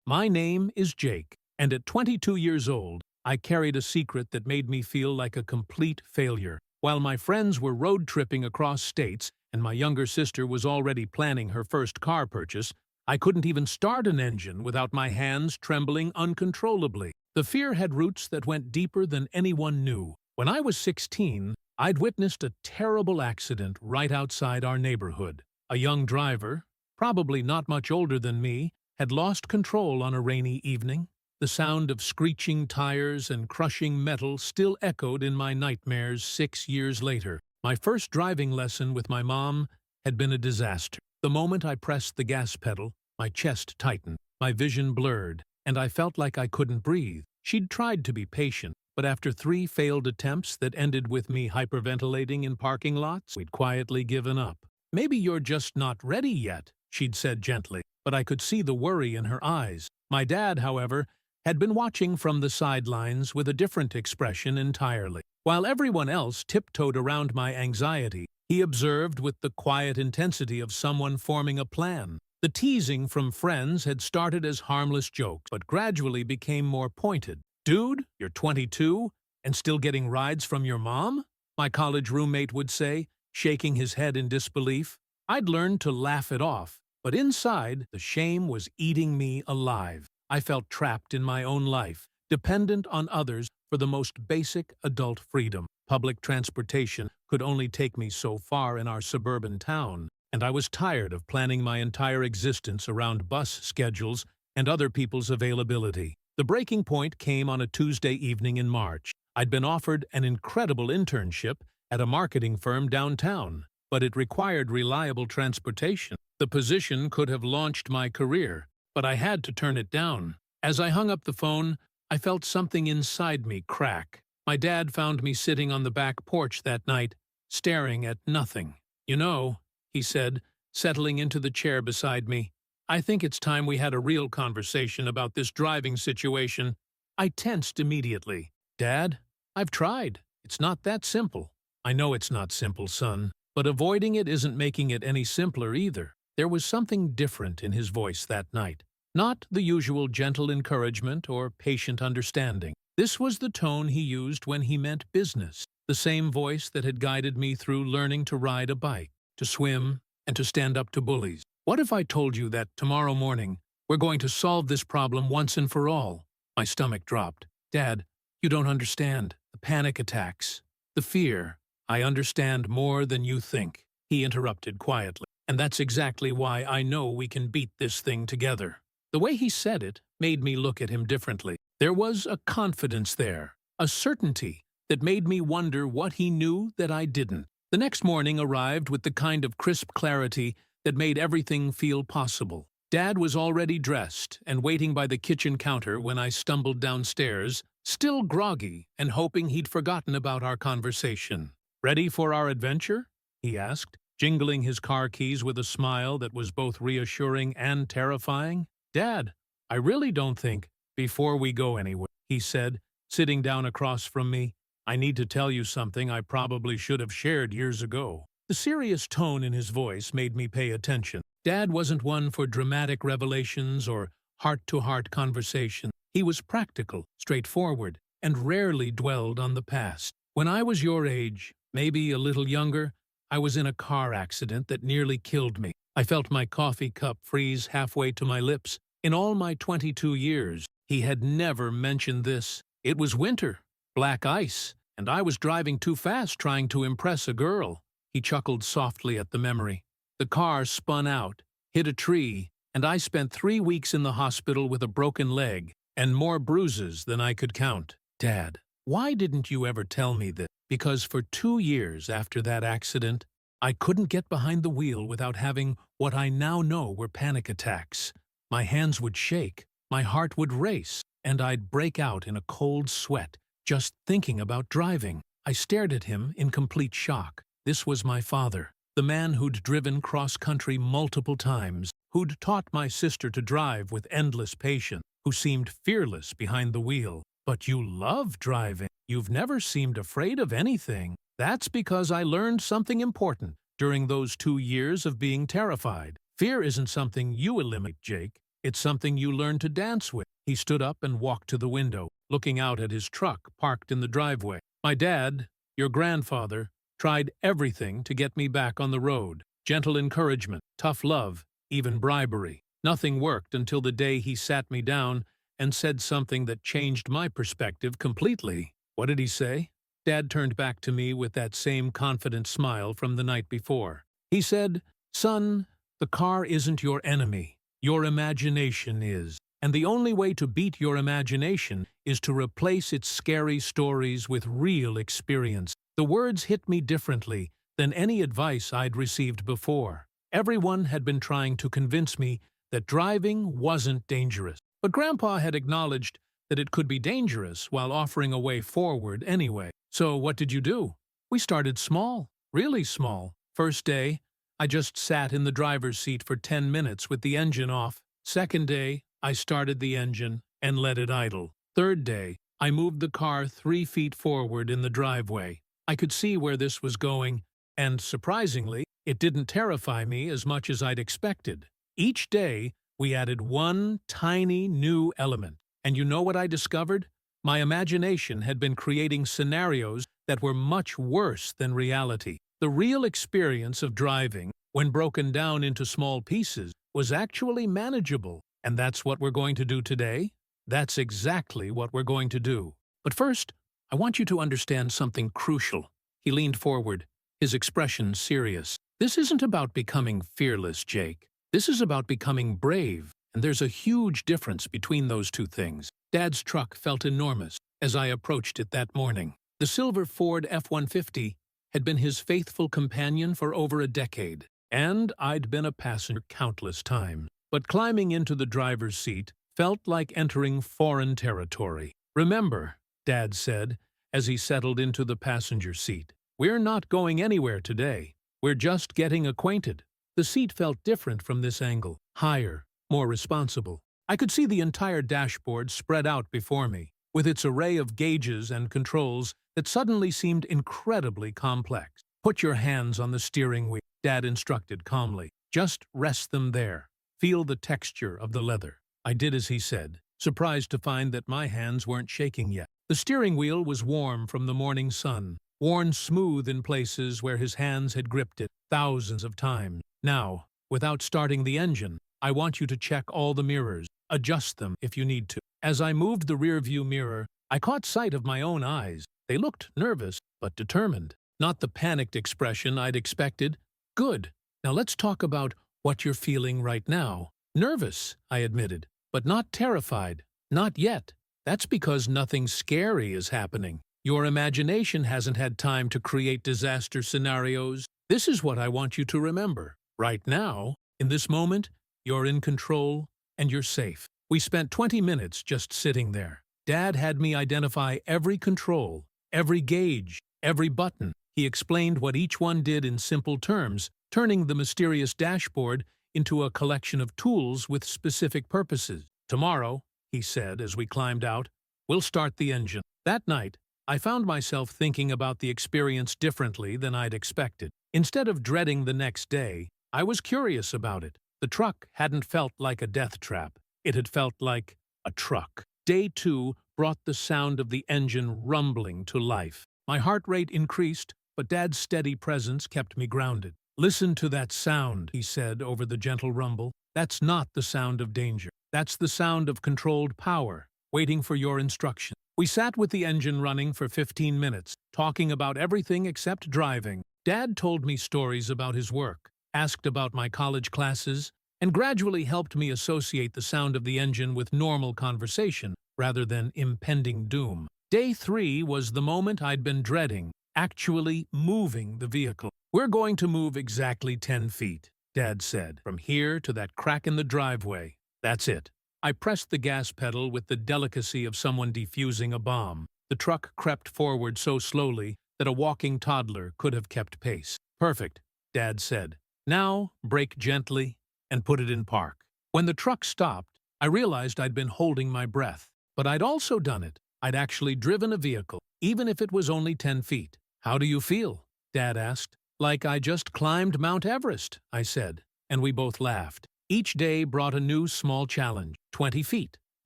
My name is Jake, and at 22 years old, I carried a secret that made me feel like a complete failure. While my friends were road tripping across states and my younger sister was already planning her first car purchase, I couldn't even start an engine without my hands trembling uncontrollably. The fear had roots that went deeper than anyone knew. When I was 16, I'd witnessed a terrible accident right outside our neighborhood. A young driver, probably not much older than me, had lost control on a rainy evening. The sound of screeching tires and crushing metal still echoed in my nightmares 6 years later. My first driving lesson with my mom had been a disaster. The moment I pressed the gas pedal, my chest tightened, my vision blurred, and I felt like I couldn't breathe. She'd tried to be patient, but after 3 failed attempts that ended with me hyperventilating in parking lots, we'd quietly given up. "Maybe you're just not ready yet," she'd said gently, but I could see the worry in her eyes. My dad, however, had been watching from the sidelines with a different expression entirely. While everyone else tiptoed around my anxiety, he observed with the quiet intensity of someone forming a plan. The teasing from friends had started as harmless jokes, but gradually became more pointed. "Dude, you're 22 and still getting rides from your mom?" my college roommate would say, shaking his head in disbelief. I'd learned to laugh it off, but inside, the shame was eating me alive. I felt trapped in my own life, dependent on others for the most basic adult freedom. Public transportation could only take me so far in our suburban town, and I was tired of planning my entire existence around bus schedules and other people's availability. The breaking point came on a Tuesday evening in March. I'd been offered an incredible internship at a marketing firm downtown, but it required reliable transportation. The position could have launched my career, but I had to turn it down. As I hung up the phone, I felt something inside me crack. My dad found me sitting on the back porch that night, staring at nothing. "You know," he said, settling into the chair beside me, "I think it's time we had a real conversation about this driving situation." I tensed immediately. "Dad, I've tried. It's not that simple." "I know it's not simple, son, but avoiding it isn't making it any simpler either." There was something different in his voice that night. Not the usual gentle encouragement or patient understanding. This was the tone he used when he meant business, the same voice that had guided me through learning to ride a bike, to swim, and to stand up to bullies. "What if I told you that tomorrow morning we're going to solve this problem once and for all?" My stomach dropped. "Dad, you don't understand. The panic attacks, the fear." "I understand more than you think," he interrupted quietly. "And that's exactly why I know we can beat this thing together." The way he said it made me look at him differently. There was a confidence there, a certainty that made me wonder what he knew that I didn't. The next morning arrived with the kind of crisp clarity that made everything feel possible. Dad was already dressed and waiting by the kitchen counter when I stumbled downstairs, still groggy and hoping he'd forgotten about our conversation. "Ready for our adventure?" he asked, jingling his car keys with a smile that was both reassuring and terrifying. "Dad, I really don't think—" "Before we go anywhere," he said, sitting down across from me, "I need to tell you something I probably should have shared years ago." The serious tone in his voice made me pay attention. Dad wasn't one for dramatic revelations or heart-to-heart conversation. He was practical, straightforward, and rarely dwelled on the past. "When I was your age, maybe a little younger, I was in a car accident that nearly killed me. I felt my coffee cup freeze halfway to my lips. In all my 22 years, he had never mentioned this. It was winter, black ice, and I was driving too fast trying to impress a girl." He chuckled softly at the memory. "The car spun out, hit a tree, and I spent 3 weeks in the hospital with a broken leg and more bruises than I could count." "Dad, why didn't you ever tell me this?" "Because for 2 years after that accident, I couldn't get behind the wheel without having what I now know were panic attacks. My hands would shake, my heart would race, and I'd break out in a cold sweat just thinking about driving." I stared at him in complete shock. This was my father, the man who'd driven cross-country multiple times, who'd taught my sister to drive with endless patience, who seemed fearless behind the wheel. "But you love driving. You've never seemed afraid of anything." "That's because I learned something important during those 2 years of being terrified. Fear isn't something you eliminate, Jake. It's something you learn to dance with. He stood up and walked to the window, looking out at his truck parked in the driveway. My dad, your grandfather, tried everything to get me back on the road. Gentle encouragement, tough love, even bribery. Nothing worked until the day he sat me down and said something that changed my perspective completely. What did he say? Dad turned back to me with that same confident smile from the night before. He said, "Son, the car isn't your enemy. Your imagination is. And the only way to beat your imagination is to replace its scary stories with real experience." The words hit me differently than any advice I'd received before. Everyone had been trying to convince me that driving wasn't dangerous. But Grandpa had acknowledged that it could be dangerous while offering a way forward anyway. So what did you do? We started small, really small. First day, I just sat in the driver's seat for 10 minutes with the engine off. Second day, I started the engine and let it idle. Third day, I moved the car 3 feet forward in the driveway. I could see where this was going, and surprisingly, it didn't terrify me as much as I'd expected. Each day, we added one tiny new element. And you know what I discovered? My imagination had been creating scenarios that were much worse than reality. The real experience of driving, when broken down into small pieces, was actually manageable. And that's what we're going to do today? That's exactly what we're going to do. But first, I want you to understand something crucial. He leaned forward, his expression serious. This isn't about becoming fearless, Jake. This is about becoming brave. And there's a huge difference between those two things. Dad's truck felt enormous as I approached it that morning. The silver Ford F-150 had been his faithful companion for over a decade, and I'd been a passenger countless times. But climbing into the driver's seat felt like entering foreign territory. "Remember," Dad said as he settled into the passenger seat, "we're not going anywhere today. We're just getting acquainted." The seat felt different from this angle, higher, more responsible. I could see the entire dashboard spread out before me, with its array of gauges and controls that suddenly seemed incredibly complex. "Put your hands on the steering wheel," Dad instructed calmly. "Just rest them there. Feel the texture of the leather." I did as he said, surprised to find that my hands weren't shaking yet. The steering wheel was warm from the morning sun, worn smooth in places where his hands had gripped it thousands of times. "Now, without starting the engine, I want you to check all the mirrors. Adjust them if you need to." As I moved the rearview mirror, I caught sight of my own eyes. They looked nervous, but determined. Not the panicked expression I'd expected. "Good. Now let's talk about what you're feeling right now." "Nervous," I admitted, "but not terrified. Not yet. That's because nothing scary is happening. Your imagination hasn't had time to create disaster scenarios. This is what I want you to remember. Right now, in this moment, you're in control, and you're safe." We spent 20 minutes just sitting there. Dad had me identify every control, every gauge, every button. He explained what each one did in simple terms, turning the mysterious dashboard into a collection of tools with specific purposes. "Tomorrow," he said as we climbed out, "we'll start the engine." That night, I found myself thinking about the experience differently than I'd expected. Instead of dreading the next day, I was curious about it. The truck hadn't felt like a death trap. It had felt like a truck. Day 2 brought the sound of the engine rumbling to life. My heart rate increased, but Dad's steady presence kept me grounded. "Listen to that sound," he said over the gentle rumble. "That's not the sound of danger. That's the sound of controlled power, waiting for your instruction." We sat with the engine running for 15 minutes, talking about everything except driving. Dad told me stories about his work, asked about my college classes, and gradually helped me associate the sound of the engine with normal conversation rather than impending doom. Day 3 was the moment I'd been dreading, actually moving the vehicle. "We're going to move exactly 10 feet, Dad said, "from here to that crack in the driveway. That's it." I pressed the gas pedal with the delicacy of someone defusing a bomb. The truck crept forward so slowly that a walking toddler could have kept pace. "Perfect," Dad said. "Now, brake gently and put it in park." When the truck stopped, I realized I'd been holding my breath. But I'd also done it. I'd actually driven a vehicle, even if it was only 10 feet. "How do you feel?" Dad asked. "Like I just climbed Mount Everest," I said, and we both laughed. Each day brought a new small challenge: 20 feet,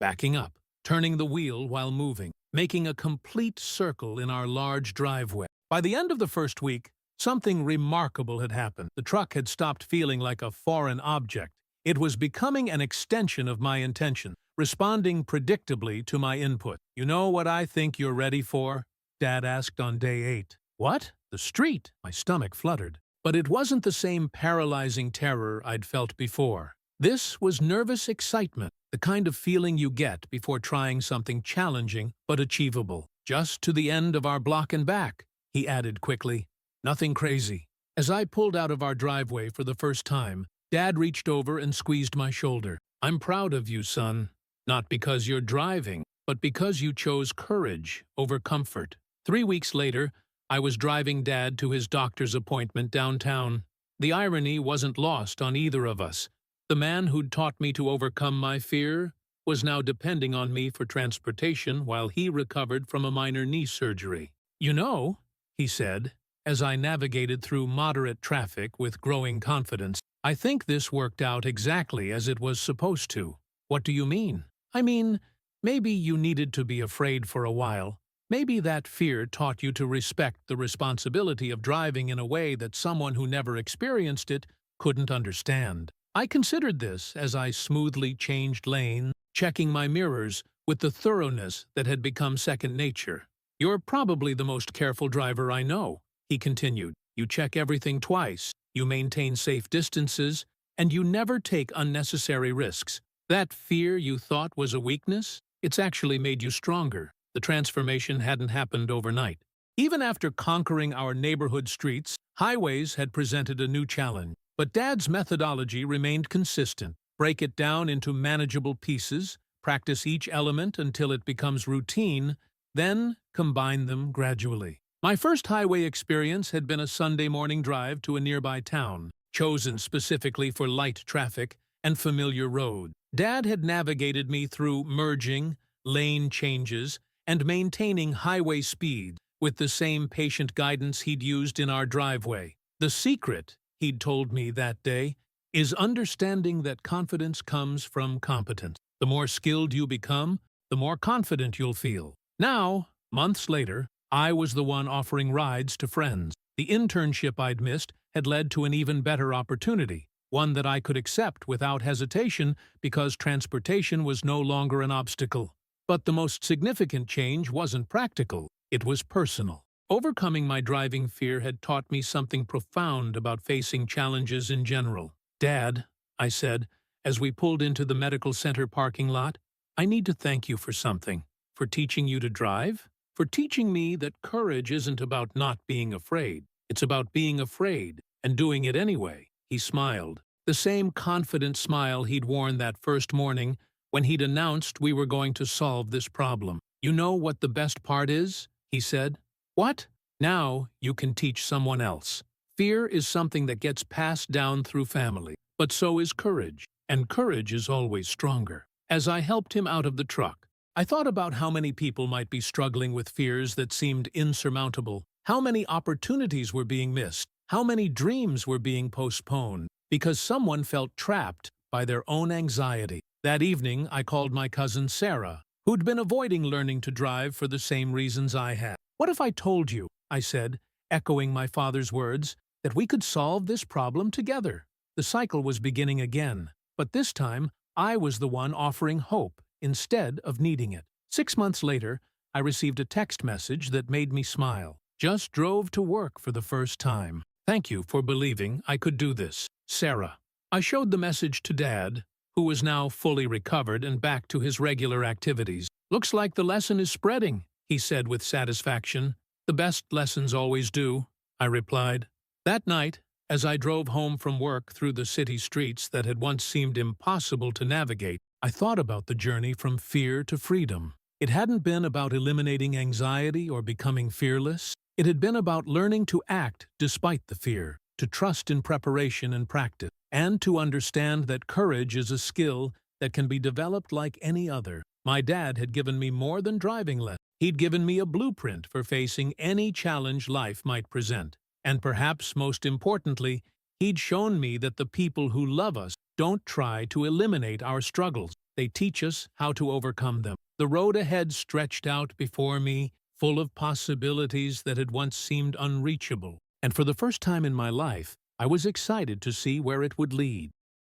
backing up, turning the wheel while moving, making a complete circle in our large driveway. By the end of the first week, something remarkable had happened. The truck had stopped feeling like a foreign object. It was becoming an extension of my intention, responding predictably to my input. "You know what I think you're ready for?" Dad asked on day 8. "What?" "The street." My stomach fluttered. But it wasn't the same paralyzing terror I'd felt before. This was nervous excitement, the kind of feeling you get before trying something challenging but achievable. "Just to the end of our block and back," he added quickly. "Nothing crazy." As I pulled out of our driveway for the first time, Dad reached over and squeezed my shoulder. "I'm proud of you, son. Not because you're driving, but because you chose courage over comfort." 3 weeks later, I was driving Dad to his doctor's appointment downtown. The irony wasn't lost on either of us. The man who'd taught me to overcome my fear was now depending on me for transportation while he recovered from a minor knee surgery. "You know," he said, as I navigated through moderate traffic with growing confidence, "I think this worked out exactly as it was supposed to." "What do you mean?" "I mean, maybe you needed to be afraid for a while. Maybe that fear taught you to respect the responsibility of driving in a way that someone who never experienced it couldn't understand." I considered this as I smoothly changed lanes, checking my mirrors with the thoroughness that had become second nature. "You're probably the most careful driver I know," he continued. "You check everything twice, you maintain safe distances, and you never take unnecessary risks. That fear you thought was a weakness, it's actually made you stronger." The transformation hadn't happened overnight. Even after conquering our neighborhood streets, highways had presented a new challenge. But Dad's methodology remained consistent. Break it down into manageable pieces, practice each element until it becomes routine, then combine them gradually. My first highway experience had been a Sunday morning drive to a nearby town, chosen specifically for light traffic and familiar roads. Dad had navigated me through merging, lane changes, and maintaining highway speed with the same patient guidance he'd used in our driveway. The secret, he'd told me that day, is understanding that confidence comes from competence. The more skilled you become, the more confident you'll feel. Now, months later, I was the one offering rides to friends. The internship I'd missed had led to an even better opportunity, one that I could accept without hesitation because transportation was no longer an obstacle. But the most significant change wasn't practical, it was personal. Overcoming my driving fear had taught me something profound about facing challenges in general. "Dad," I said, as we pulled into the medical center parking lot, "I need to thank you for something. For teaching you to drive? For teaching me that courage isn't about not being afraid. It's about being afraid and doing it anyway." He smiled. The same confident smile he'd worn that first morning when he'd announced we were going to solve this problem. "You know what the best part is?" he said. "What?" "Now you can teach someone else. Fear is something that gets passed down through family, but so is courage, and courage is always stronger." As I helped him out of the truck, I thought about how many people might be struggling with fears that seemed insurmountable, how many opportunities were being missed, how many dreams were being postponed, because someone felt trapped by their own anxiety. That evening, I called my cousin Sarah, who'd been avoiding learning to drive for the same reasons I had. "What if I told you," I said, echoing my father's words, "that we could solve this problem together?" The cycle was beginning again, but this time I was the one offering hope instead of needing it. 6 months later, I received a text message that made me smile. "Just drove to work for the first time. Thank you for believing I could do this. Sarah." I showed the message to Dad, who was now fully recovered and back to his regular activities. "Looks like the lesson is spreading," he said with satisfaction. "The best lessons always do," I replied. That night, as I drove home from work through the city streets that had once seemed impossible to navigate, I thought about the journey from fear to freedom. It hadn't been about eliminating anxiety or becoming fearless. It had been about learning to act despite the fear, to trust in preparation and practice, and to understand that courage is a skill that can be developed like any other. My dad had given me more than driving lessons. He'd given me a blueprint for facing any challenge life might present. And perhaps most importantly, He'd shown me that the people who love us don't try to eliminate our struggles. They teach us how to overcome them. The road ahead stretched out before me, full of possibilities that had once seemed unreachable. And for the first time in my life, I was excited to see where it would lead.